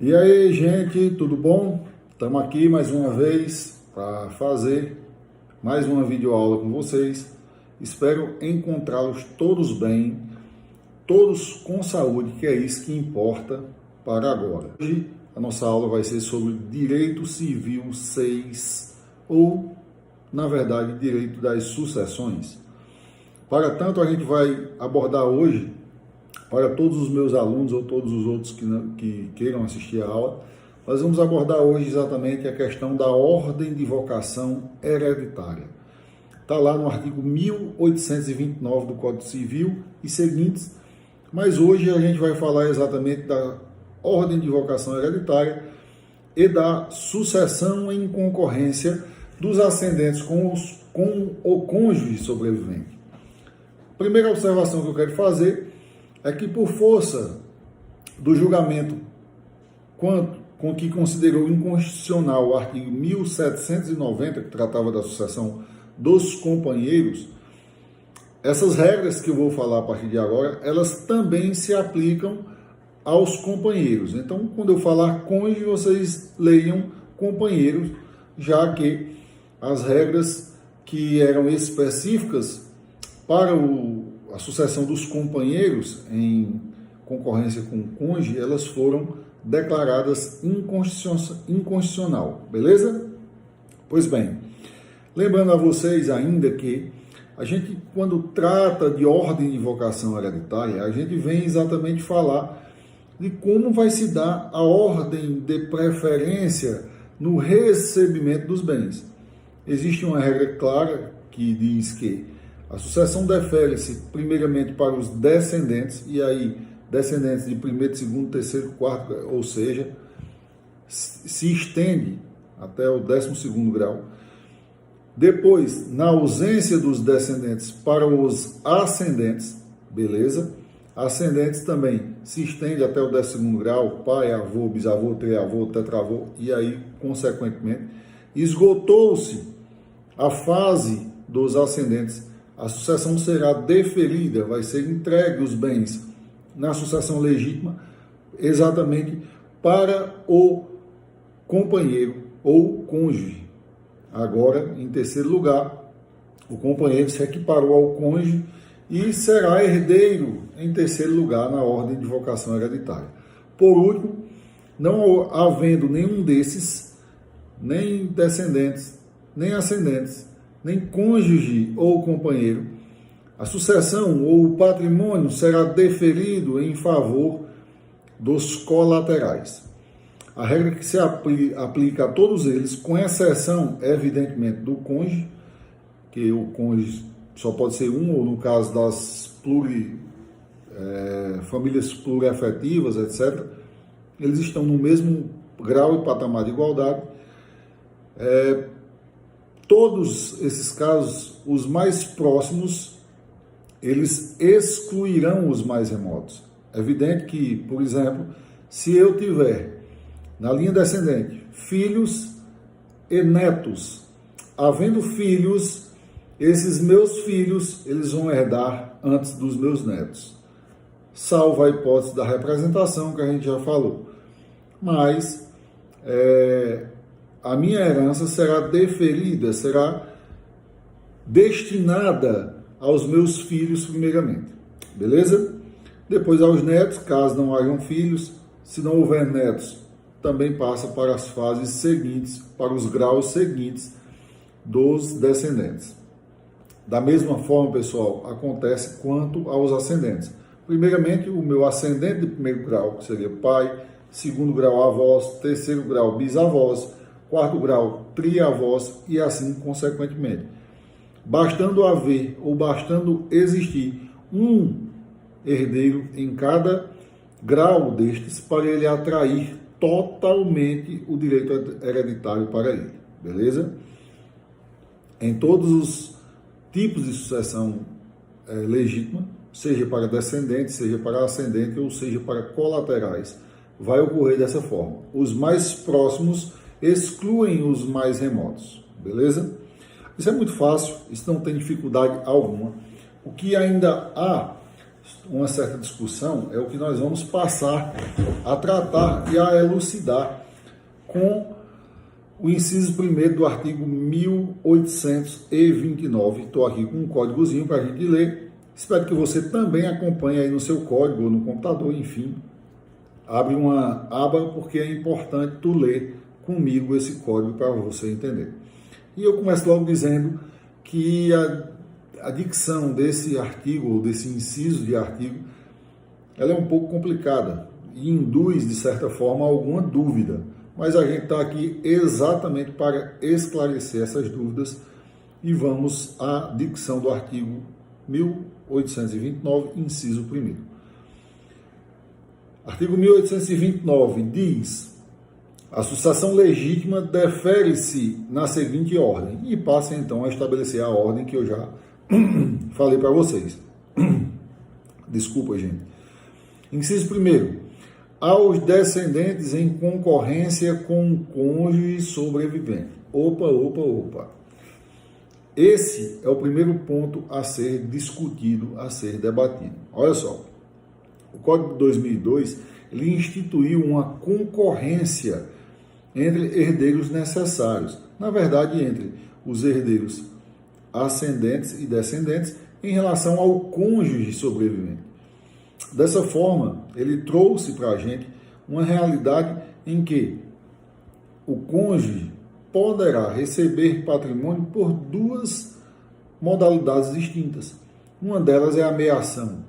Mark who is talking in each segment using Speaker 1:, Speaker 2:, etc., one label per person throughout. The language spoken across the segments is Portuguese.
Speaker 1: E aí, gente, tudo bom? Estamos aqui mais uma vez para fazer mais uma videoaula com vocês. Espero encontrá-los todos bem, todos com saúde, que é isso que importa para agora. Hoje a nossa aula vai ser sobre Direito Civil 6, ou, na verdade, Direito das Sucessões. Para tanto, a gente vai abordar hoje, para todos os meus alunos ou todos os outros que queiram assistir a aula, nós vamos abordar hoje exatamente a questão da ordem de vocação hereditária. Está lá no artigo 1829 do Código Civil e seguintes, mas hoje a gente vai falar exatamente da ordem de vocação hereditária e da sucessão em concorrência dos ascendentes com o cônjuge sobrevivente. Primeira observação que eu quero fazer é que, por força do julgamento com que considerou inconstitucional o artigo 1790, que tratava da sucessão dos companheiros, essas regras que eu vou falar a partir de agora, elas também se aplicam aos companheiros. Então, quando eu falar cônjuge, vocês leiam companheiros, já que as regras que eram específicas para a sucessão dos companheiros em concorrência com o cônjuge, elas foram declaradas inconstitucional, beleza? Pois bem, lembrando a vocês ainda que a gente, quando trata de ordem de vocação hereditária, a gente vem exatamente falar de como vai se dar a ordem de preferência no recebimento dos bens. Existe uma regra clara que diz que a sucessão defere-se primeiramente para os descendentes, e aí descendentes de primeiro, segundo, terceiro, quarto, ou seja, se estende até o 12º grau. Depois, na ausência dos descendentes, para os ascendentes, beleza? Ascendentes também se estende até o 12º grau, pai, avô, bisavô, triavô, tetravô, e aí, consequentemente, esgotou-se a fase dos ascendentes. A sucessão será deferida, vai ser entregue os bens na sucessão legítima exatamente para o companheiro ou cônjuge. Agora, em terceiro lugar, o companheiro se equiparou ao cônjuge e será herdeiro em terceiro lugar na ordem de vocação hereditária. Por último, não havendo nenhum desses, nem descendentes, nem ascendentes, nem cônjuge ou companheiro, a sucessão ou o patrimônio será deferido em favor dos colaterais. A regra que se aplica a todos eles, com exceção, evidentemente, do cônjuge, que o cônjuge só pode ser um, ou no caso das famílias pluriafetivas, etc., eles estão no mesmo grau e patamar de igualdade. Todos esses casos, os mais próximos, eles excluirão os mais remotos. É evidente que, por exemplo, se eu tiver na linha descendente filhos e netos, havendo filhos, esses meus filhos, eles vão herdar antes dos meus netos, salvo a hipótese da representação que a gente já falou. Mas a minha herança será deferida, será destinada aos meus filhos primeiramente, beleza? Depois aos netos, caso não hajam filhos. Se não houver netos, também passa para as fases seguintes, para os graus seguintes dos descendentes. Da mesma forma, pessoal, acontece quanto aos ascendentes. Primeiramente, o meu ascendente de primeiro grau, que seria pai, segundo grau avós, terceiro grau bisavós, quarto grau triavós e assim consequentemente. Bastando haver ou bastando existir um herdeiro em cada grau destes para ele atrair totalmente o direito hereditário para ele, beleza? Em todos os tipos de sucessão legítima, seja para descendente, seja para ascendente ou seja para colaterais, vai ocorrer dessa forma. Os mais próximos excluem os mais remotos, beleza? Isso é muito fácil, isso não tem dificuldade alguma. O que ainda há uma certa discussão, é o que nós vamos passar a tratar e a elucidar com o inciso 1º do artigo 1829. Estou aqui com um códigozinho para a gente ler. Espero que você também acompanhe aí no seu código ou no computador, enfim. Abre uma aba porque é importante tu ler comigo esse código para você entender. E eu começo logo dizendo que a dicção desse artigo, ou desse inciso de artigo, ela é um pouco complicada e induz, de certa forma, alguma dúvida. Mas a gente está aqui exatamente para esclarecer essas dúvidas e vamos à dicção do artigo 1829, inciso 1º. Artigo 1829 diz: a sucessão legítima defere-se na seguinte ordem, e passa então a estabelecer a ordem que eu já falei para vocês. Desculpa, gente. Inciso 1º. Aos descendentes em concorrência com o cônjuge sobrevivente. Opa. Esse é o primeiro ponto a ser discutido, a ser debatido. Olha só, o Código de 2002, ele instituiu uma concorrência entre herdeiros necessários. Na verdade, entre os herdeiros ascendentes e descendentes em relação ao cônjuge sobrevivente. Dessa forma, ele trouxe para a gente uma realidade em que o cônjuge poderá receber patrimônio por duas modalidades distintas. Uma delas é a meação,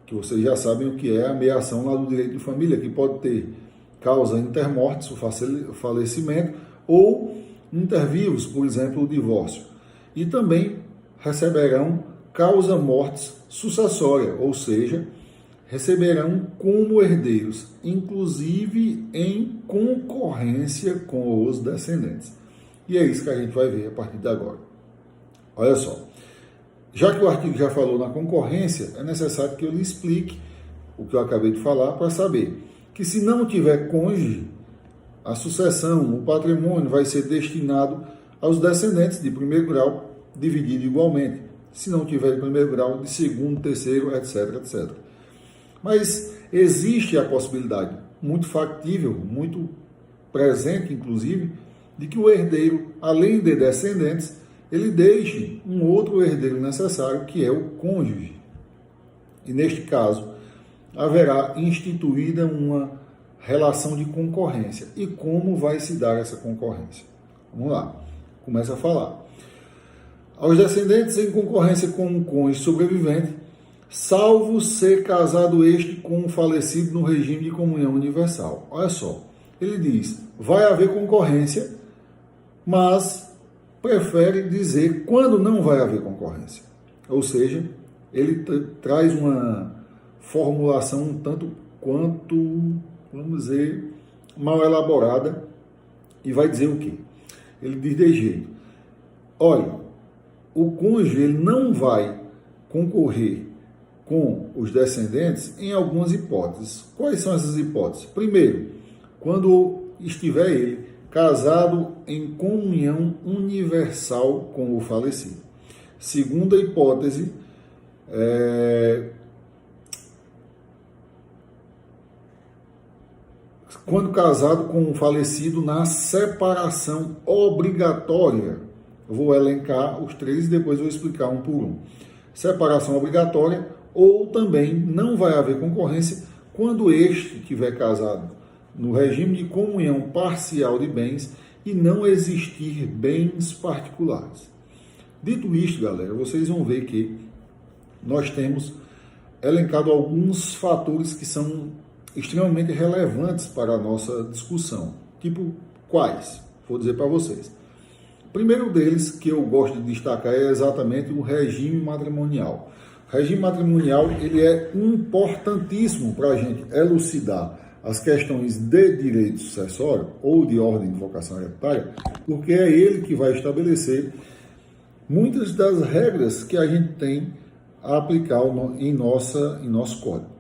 Speaker 1: que vocês já sabem o que é a meação lá do direito de família, que pode ter causa intermortis, o falecimento, ou intervivos, por exemplo, o divórcio. E também receberão causa mortis sucessória, ou seja, receberão como herdeiros, inclusive em concorrência com os descendentes. E é isso que a gente vai ver a partir de agora. Olha só, já que o artigo já falou na concorrência, é necessário que eu lhe explique o que eu acabei de falar para saber que se não tiver cônjuge, a sucessão, o patrimônio vai ser destinado aos descendentes de primeiro grau, dividido igualmente. Se não tiver de primeiro grau, de segundo, terceiro, etc, etc. Mas existe a possibilidade, muito factível, muito presente, inclusive, de que o herdeiro, além de descendentes, ele deixe um outro herdeiro necessário, que é o cônjuge. E neste caso, haverá instituída uma relação de concorrência. E como vai se dar essa concorrência? Vamos lá, começa a falar. Aos descendentes em concorrência com um cônjuge sobrevivente, salvo ser casado este com um falecido no regime de comunhão universal. Olha só, ele diz, vai haver concorrência, mas prefere dizer quando não vai haver concorrência. Ou seja, ele traz uma formulação um tanto quanto, vamos dizer, mal elaborada, e vai dizer o quê? Ele diz de jeito, olha, o cônjuge ele não vai concorrer com os descendentes em algumas hipóteses. Quais são essas hipóteses? Primeiro, quando estiver ele casado em comunhão universal com o falecido. Segunda hipótese, quando casado com o falecido na separação obrigatória. Eu vou elencar os três e depois vou explicar um por um. Separação obrigatória, ou também não vai haver concorrência quando este estiver casado no regime de comunhão parcial de bens e não existir bens particulares. Dito isto, galera, vocês vão ver que nós temos elencado alguns fatores que são extremamente relevantes para a nossa discussão. Tipo, quais? Vou dizer para vocês. O primeiro deles que eu gosto de destacar é exatamente o regime matrimonial. O regime matrimonial ele é importantíssimo para a gente elucidar as questões de direito sucessório ou de ordem de vocação hereditária, porque é ele que vai estabelecer muitas das regras que a gente tem a aplicar em nosso código,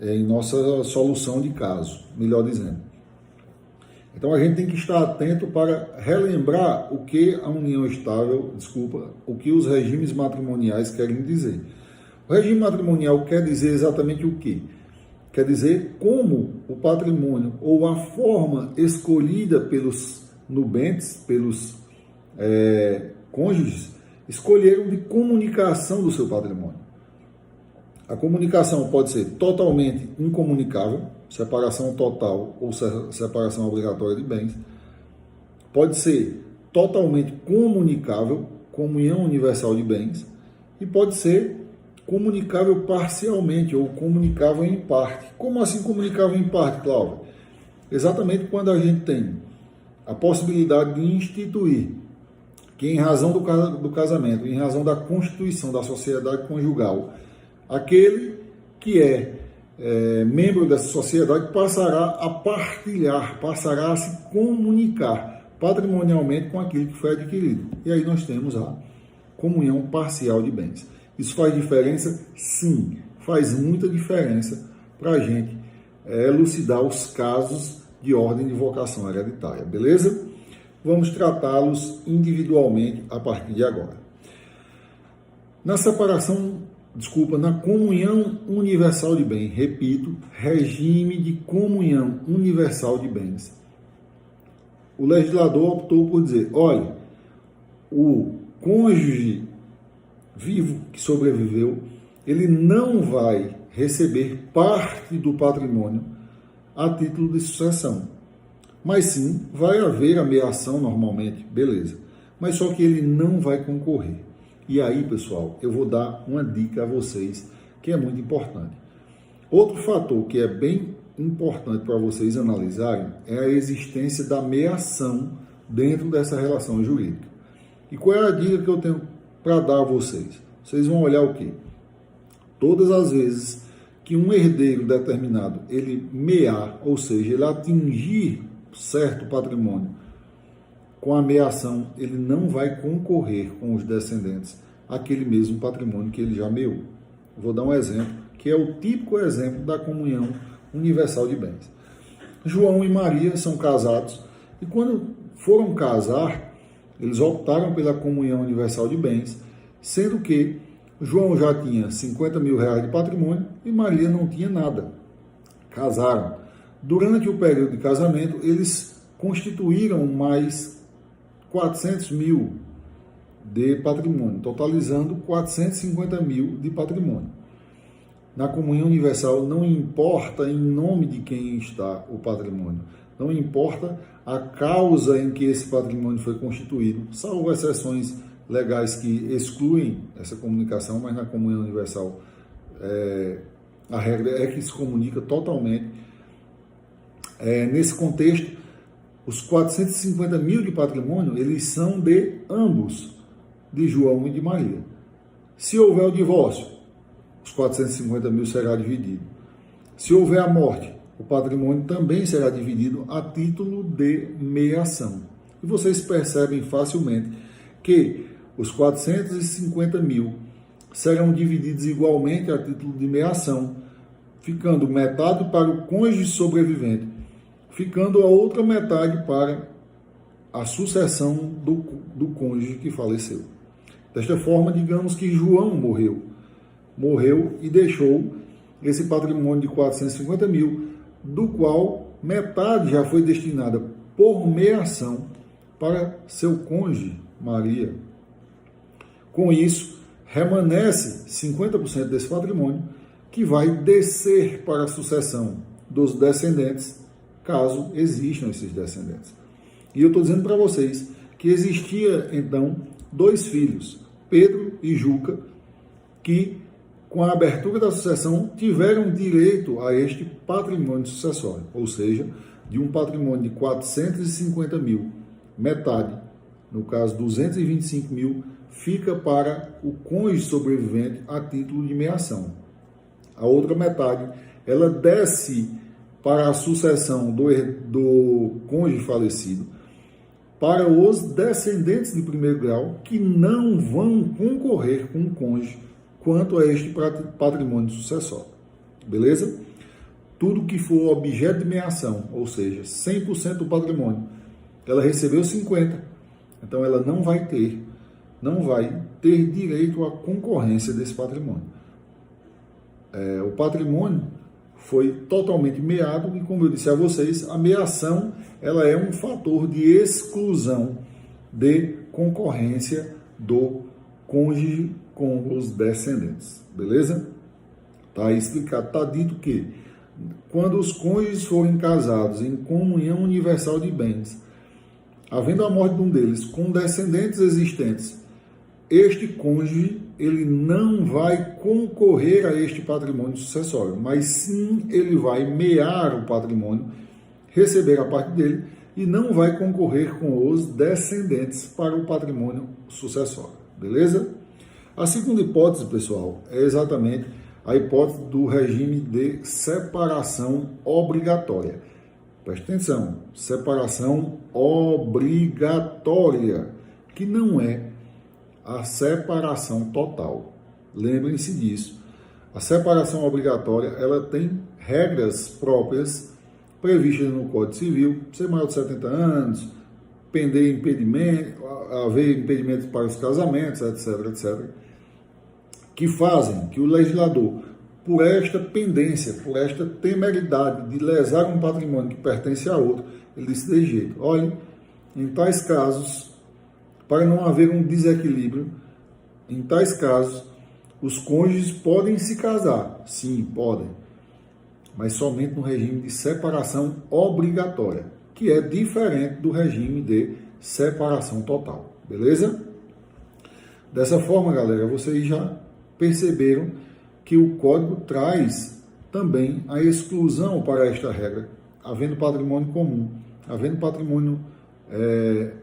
Speaker 1: em nossa solução de caso, melhor dizendo. Então a gente tem que estar atento para relembrar o que a união estável, o que os regimes matrimoniais querem dizer. O regime matrimonial quer dizer exatamente o quê? Quer dizer como o patrimônio ou a forma escolhida pelos nubentes, pelos cônjuges, escolheram de comunicação do seu patrimônio. A comunicação pode ser totalmente incomunicável, separação total ou separação obrigatória de bens. Pode ser totalmente comunicável, comunhão universal de bens. E pode ser comunicável parcialmente ou comunicável em parte. Como assim comunicável em parte, Cláudio? Exatamente quando a gente tem a possibilidade de instituir que, em razão do casamento, em razão da constituição da sociedade conjugal, aquele que é membro dessa sociedade passará a partilhar, passará a se comunicar patrimonialmente com aquilo que foi adquirido. E aí nós temos a comunhão parcial de bens. Isso faz diferença? Sim, faz muita diferença para a gente elucidar os casos de ordem de vocação hereditária, beleza? Vamos tratá-los individualmente a partir de agora. Na comunhão universal de bens, repito, regime de comunhão universal de bens. O legislador optou por dizer, olha, o cônjuge vivo que sobreviveu, ele não vai receber parte do patrimônio a título de sucessão. Mas sim, vai haver ameação normalmente, beleza. Mas só que ele não vai concorrer. E aí, pessoal, eu vou dar uma dica a vocês que é muito importante. Outro fator que é bem importante para vocês analisarem é a existência da meação dentro dessa relação jurídica. E qual é a dica que eu tenho para dar a vocês? Vocês vão olhar o quê? Todas as vezes que um herdeiro determinado ele mear, ou seja, ele atingir certo patrimônio com a meação, ele não vai concorrer com os descendentes àquele mesmo patrimônio que ele já meou. Vou dar um exemplo, que é o típico exemplo da comunhão universal de bens. João e Maria são casados e quando foram casar, eles optaram pela comunhão universal de bens, sendo que João já tinha 50 mil reais de patrimônio e Maria não tinha nada. Casaram. Durante o período de casamento, eles constituíram mais 400 mil de patrimônio, totalizando 450 mil de patrimônio. Na comunhão universal, não importa em nome de quem está o patrimônio, não importa a causa em que esse patrimônio foi constituído, salvo exceções legais que excluem essa comunicação, mas na comunhão universal a regra é que se comunica totalmente. Nesse contexto, os 450 mil de patrimônio, eles são de ambos, de João e de Maria. Se houver o divórcio, os 450 mil será dividido. Se houver a morte, o patrimônio também será dividido a título de meação. E vocês percebem facilmente que os 450 mil serão divididos igualmente a título de meação, ficando metade para o cônjuge sobrevivente, ficando a outra metade para a sucessão do cônjuge que faleceu. Desta forma, digamos que João morreu e deixou esse patrimônio de 450 mil, do qual metade já foi destinada por meação para seu cônjuge, Maria. Com isso, remanesce 50% desse patrimônio que vai descer para a sucessão dos descendentes, caso existam esses descendentes. E eu estou dizendo para vocês que existia, então, 2 filhos, Pedro e Juca, que, com a abertura da sucessão, tiveram direito a este patrimônio sucessório, ou seja, de um patrimônio de 450 mil, metade, no caso 225 mil, fica para o cônjuge sobrevivente a título de meação. A outra metade, ela desce para a sucessão do cônjuge falecido, para os descendentes de primeiro grau que não vão concorrer com o cônjuge quanto a este patrimônio sucessório. Beleza? Tudo que for objeto de meação, ou seja, 100% do patrimônio, ela recebeu 50%, então ela não vai ter direito à concorrência desse patrimônio. o patrimônio foi totalmente meado e, como eu disse a vocês, a meação ela é um fator de exclusão de concorrência do cônjuge com os descendentes, beleza? Está explicado, está dito que quando os cônjuges forem casados em comunhão universal de bens, havendo a morte de um deles com descendentes existentes, este cônjuge ele não vai concorrer a este patrimônio sucessório, mas sim ele vai mear o patrimônio, receber a parte dele e não vai concorrer com os descendentes para o patrimônio sucessório, beleza? A segunda hipótese, pessoal, é exatamente a hipótese do regime de separação obrigatória. Preste atenção, separação obrigatória, que não é a separação total. Lembrem-se disso. A separação obrigatória, ela tem regras próprias previstas no Código Civil, ser maior de 70 anos, pender impedimento, haver impedimentos para os casamentos, etc, etc, que fazem que o legislador, por esta pendência, por esta temeridade de lesar um patrimônio que pertence a outro, ele disse de jeito, olha, em tais casos, para não haver um desequilíbrio, em tais casos, os cônjuges podem se casar, sim, podem, mas somente no regime de separação obrigatória, que é diferente do regime de separação total, beleza? Dessa forma, galera, vocês já perceberam que o Código traz também a exclusão para esta regra, havendo patrimônio comum, havendo patrimônio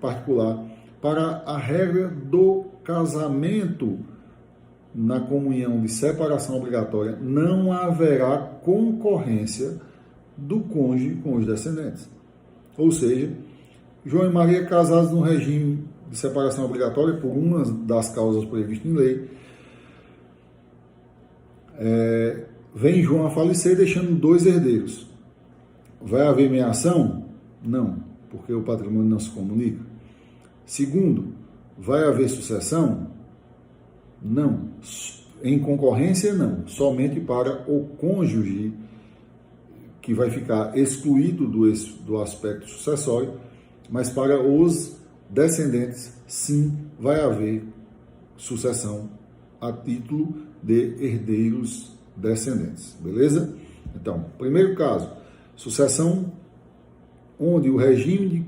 Speaker 1: particular, para a regra do casamento na comunhão de separação obrigatória, não haverá concorrência do cônjuge com os descendentes. Ou seja, João e Maria casados no regime de separação obrigatória por uma das causas previstas em lei, vem João a falecer deixando 2 herdeiros. Vai haver meação? Não, porque o patrimônio não se comunica. Segundo, vai haver sucessão? Não. Em concorrência, não. Somente para o cônjuge, que vai ficar excluído do aspecto sucessório, mas para os descendentes, sim, vai haver sucessão a título de herdeiros descendentes, beleza? Então, primeiro caso, sucessão onde o regime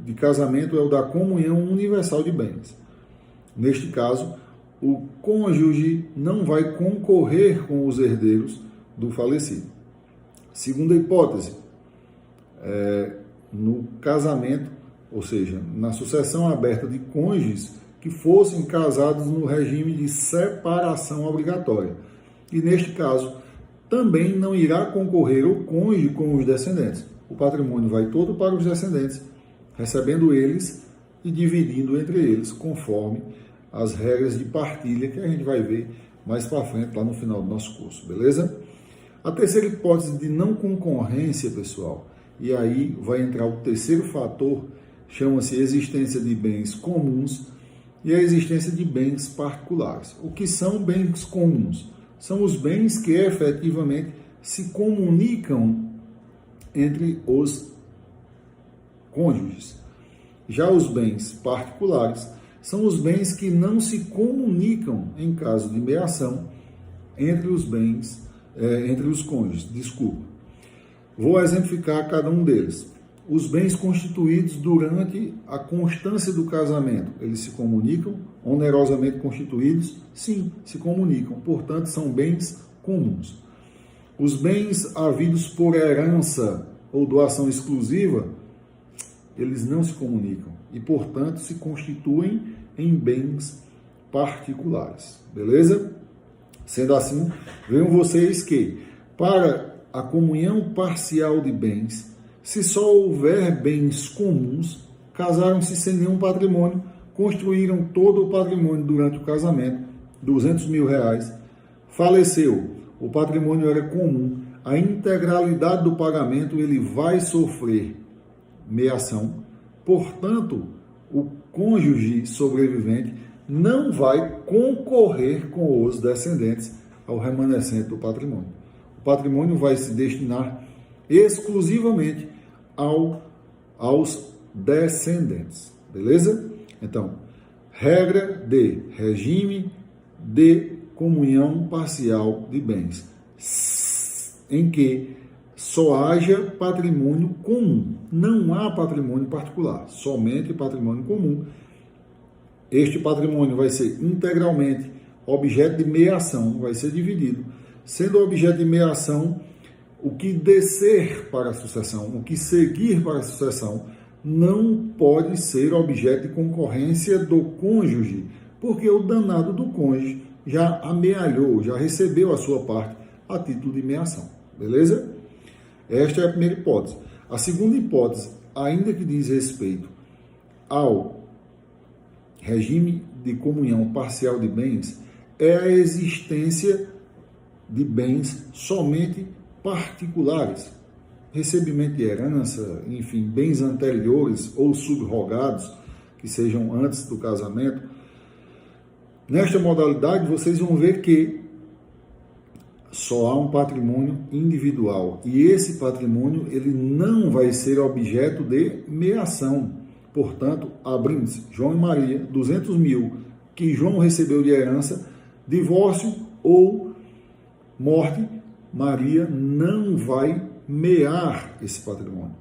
Speaker 1: de casamento é o da comunhão universal de bens. Neste caso, o cônjuge não vai concorrer com os herdeiros do falecido. Segunda hipótese, no casamento, ou seja, na sucessão aberta de cônjuges que fossem casados no regime de separação obrigatória. E neste caso, também não irá concorrer o cônjuge com os descendentes. O patrimônio vai todo para os descendentes, recebendo eles e dividindo entre eles, conforme as regras de partilha que a gente vai ver mais para frente, lá no final do nosso curso, beleza? A terceira hipótese de não concorrência, pessoal, e aí vai entrar o terceiro fator, chama-se existência de bens comuns e a existência de bens particulares. O que são bens comuns? São os bens que efetivamente se comunicam entre os cônjuges. Já os bens particulares são os bens que não se comunicam em caso de meação entre os bens, entre os cônjuges. Desculpa. Vou exemplificar cada um deles. Os bens constituídos durante a constância do casamento, eles se comunicam? Onerosamente constituídos? Sim, se comunicam. Portanto, são bens comuns. Os bens havidos por herança ou doação exclusiva, eles não se comunicam e, portanto, se constituem em bens particulares. Beleza? Sendo assim, vejam vocês que, para a comunhão parcial de bens, se só houver bens comuns, casaram-se sem nenhum patrimônio, construíram todo o patrimônio durante o casamento, R$200 mil, faleceu, o patrimônio era comum, a integralidade do pagamento ele vai sofrer meação, portanto, o cônjuge sobrevivente não vai concorrer com os descendentes ao remanescente do patrimônio. O patrimônio vai se destinar exclusivamente aos descendentes, beleza? Então, regra de regime de comunhão parcial de bens, em que só haja patrimônio comum, não há patrimônio particular, somente patrimônio comum. Este patrimônio vai ser integralmente objeto de meação, vai ser dividido, sendo objeto de meação o que descer para a sucessão, o que seguir para a sucessão, não pode ser objeto de concorrência do cônjuge, porque o danado do cônjuge já amealhou, já recebeu a sua parte a título de meação, beleza? Esta é a primeira hipótese. A segunda hipótese, ainda que diz respeito ao regime de comunhão parcial de bens, é a existência de bens somente particulares, recebimento de herança, enfim, bens anteriores ou subrogados, que sejam antes do casamento. Nesta modalidade, vocês vão ver que só há um patrimônio individual, e esse patrimônio ele não vai ser objeto de meação. Portanto, abrindo-se João e Maria, 200 mil que João recebeu de herança, divórcio ou morte, Maria não vai mear esse patrimônio.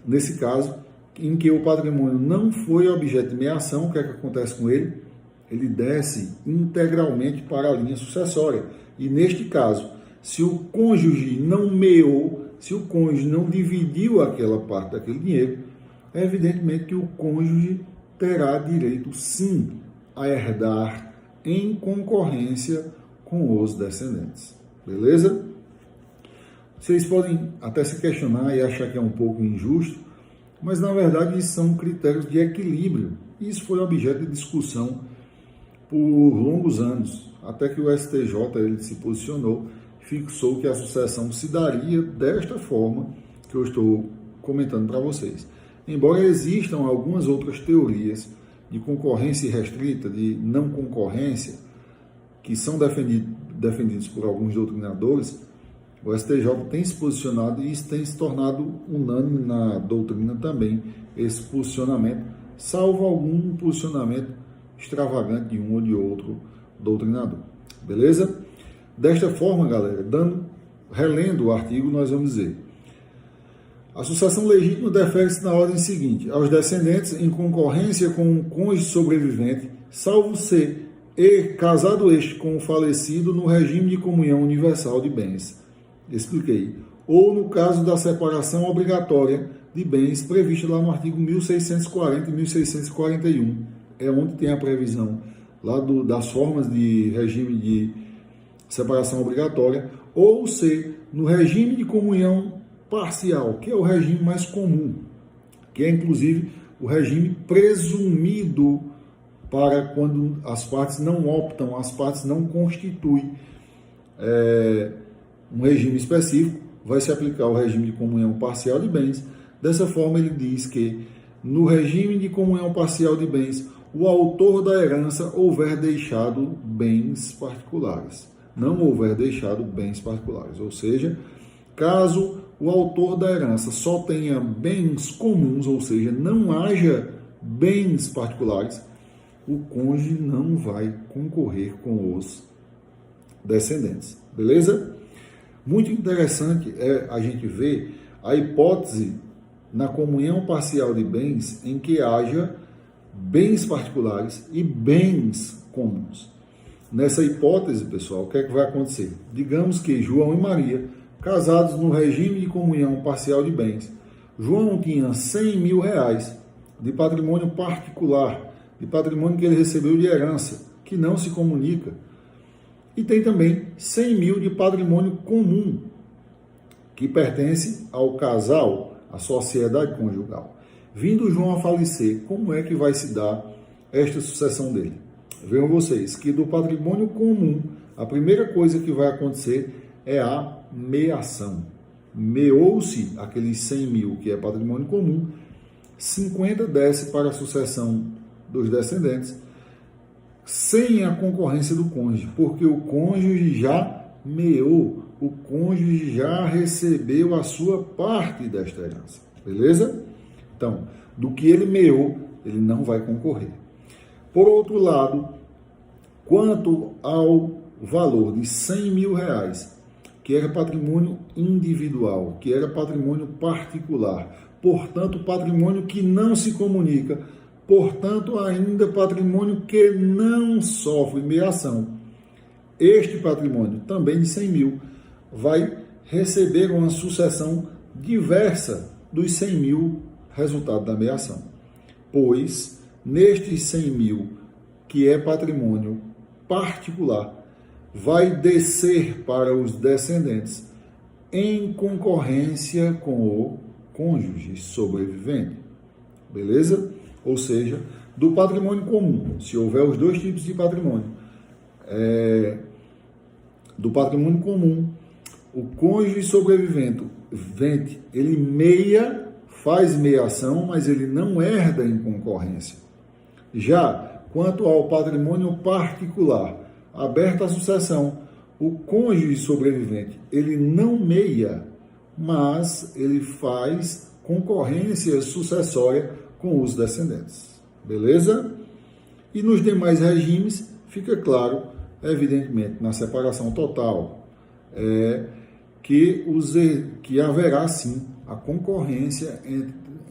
Speaker 1: Nesse caso, em que o patrimônio não foi objeto de meação, o que é que acontece com ele? Ele desce integralmente para a linha sucessória. E neste caso, se o cônjuge não meou, se o cônjuge não dividiu aquela parte daquele dinheiro, é evidentemente que o cônjuge terá direito, sim, a herdar em concorrência com os descendentes. Beleza? Vocês podem até se questionar e achar que é um pouco injusto, mas na verdade isso são critérios de equilíbrio. Isso foi objeto de discussão por longos anos, até que o STJ ele se posicionou, fixou que a sucessão se daria desta forma que eu estou comentando para vocês. Embora existam algumas outras teorias de concorrência irrestrita, de não concorrência, que são defendidos por alguns doutrinadores, o STJ tem se posicionado e isso tem se tornado unânime na doutrina também, esse posicionamento, salvo algum posicionamento extravagante de um ou de outro doutrinador. Beleza? Desta forma, galera, relendo o artigo, nós vamos dizer: a sucessão legítima defere-se na ordem seguinte: aos descendentes em concorrência com o cônjuge sobrevivente, salvo ser casado este com o falecido no regime de comunhão universal de bens. Expliquei. Ou no caso da separação obrigatória de bens prevista lá no artigo 1640 e 1641. É onde tem a previsão lá das formas de regime de separação obrigatória, ou ser no regime de comunhão parcial, que é o regime mais comum, que é inclusive o regime presumido para quando as partes não optam, as partes não constituem um regime específico, vai se aplicar o regime de comunhão parcial de bens. Dessa forma, ele diz que no regime de comunhão parcial de bens, o autor da herança houver deixado bens particulares. Não houver deixado bens particulares, ou seja, caso o autor da herança só tenha bens comuns, ou seja, não haja bens particulares, o cônjuge não vai concorrer com os descendentes. Beleza? Muito interessante é a gente ver a hipótese na comunhão parcial de bens em que haja bens particulares e bens comuns. Nessa hipótese, pessoal, o que é que vai acontecer? Digamos que João e Maria, casados no regime de comunhão parcial de bens, João tinha 100 mil reais de patrimônio particular, de patrimônio que ele recebeu de herança, que não se comunica. E tem também 100 mil de patrimônio comum, que pertence ao casal, à sociedade conjugal. Vindo João a falecer, como é que vai se dar esta sucessão dele? Vejam vocês que do patrimônio comum, a primeira coisa que vai acontecer é a meação. Meou-se aqueles 100 mil, que é patrimônio comum, 50 desce para a sucessão dos descendentes, sem a concorrência do cônjuge, porque o cônjuge já meou, o cônjuge já recebeu a sua parte desta herança, beleza? Então, do que ele meou, ele não vai concorrer. Por outro lado, quanto ao valor de 100 mil reais, que era patrimônio individual, que era patrimônio particular, portanto, patrimônio que não se comunica, portanto, ainda patrimônio que não sofre meação. Este patrimônio, também de 100 mil, vai receber uma sucessão diversa dos 100 mil resultado da meação. Pois, nestes 100 mil, que é patrimônio particular, vai descer para os descendentes em concorrência com o cônjuge sobrevivente. Beleza? Ou seja, do patrimônio comum, se houver os dois tipos de patrimônio, do patrimônio comum, o cônjuge sobrevivente, ele faz meiação, mas ele não herda em concorrência. Já quanto ao patrimônio particular, aberta a sucessão, o cônjuge sobrevivente, ele não meia, mas ele faz concorrência sucessória com os descendentes. Beleza? E nos demais regimes, fica claro, evidentemente, na separação total, que haverá sim a concorrência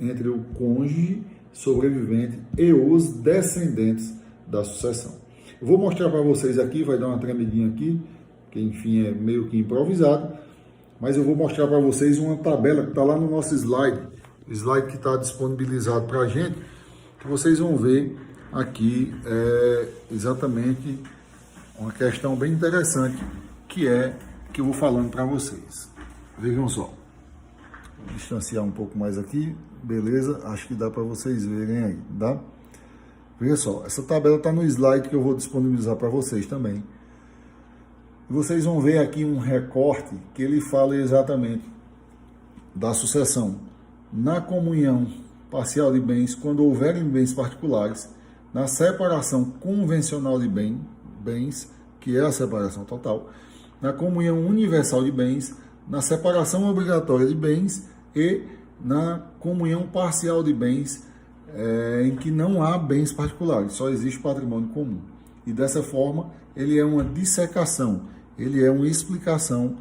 Speaker 1: entre o cônjuge sobrevivente e os descendentes da sucessão. Eu vou mostrar para vocês aqui, vai dar uma tremidinha aqui, que enfim é meio que improvisado, mas eu vou mostrar para vocês uma tabela que está lá no nosso slide, o slide que está disponibilizado para a gente, que vocês vão ver aqui exatamente uma questão bem interessante, que eu vou falando para vocês. Vejam só. Vou distanciar um pouco mais aqui, beleza? Acho que dá para vocês verem aí, tá? Veja só, essa tabela está no slide que eu vou disponibilizar para vocês também. E vocês vão ver aqui um recorte que ele fala exatamente da sucessão na comunhão parcial de bens, quando houverem bens particulares, na separação convencional de bens, que é a separação total, na comunhão universal de bens, na separação obrigatória de bens e na comunhão parcial de bens, em que não há bens particulares, só existe patrimônio comum. E dessa forma, ele é uma dissecação, ele é uma explicação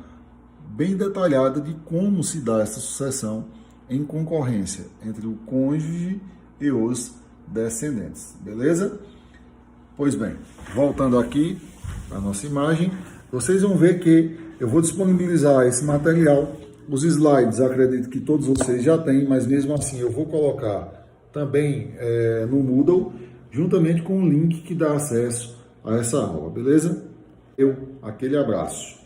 Speaker 1: bem detalhada de como se dá essa sucessão em concorrência entre o cônjuge e os descendentes. Beleza? Pois bem, voltando aqui à nossa imagem, vocês vão ver que eu vou disponibilizar esse material. Os slides, acredito que todos vocês já têm, mas mesmo assim eu vou colocar também no Moodle, juntamente com o link que dá acesso a essa aula, beleza? Aquele abraço.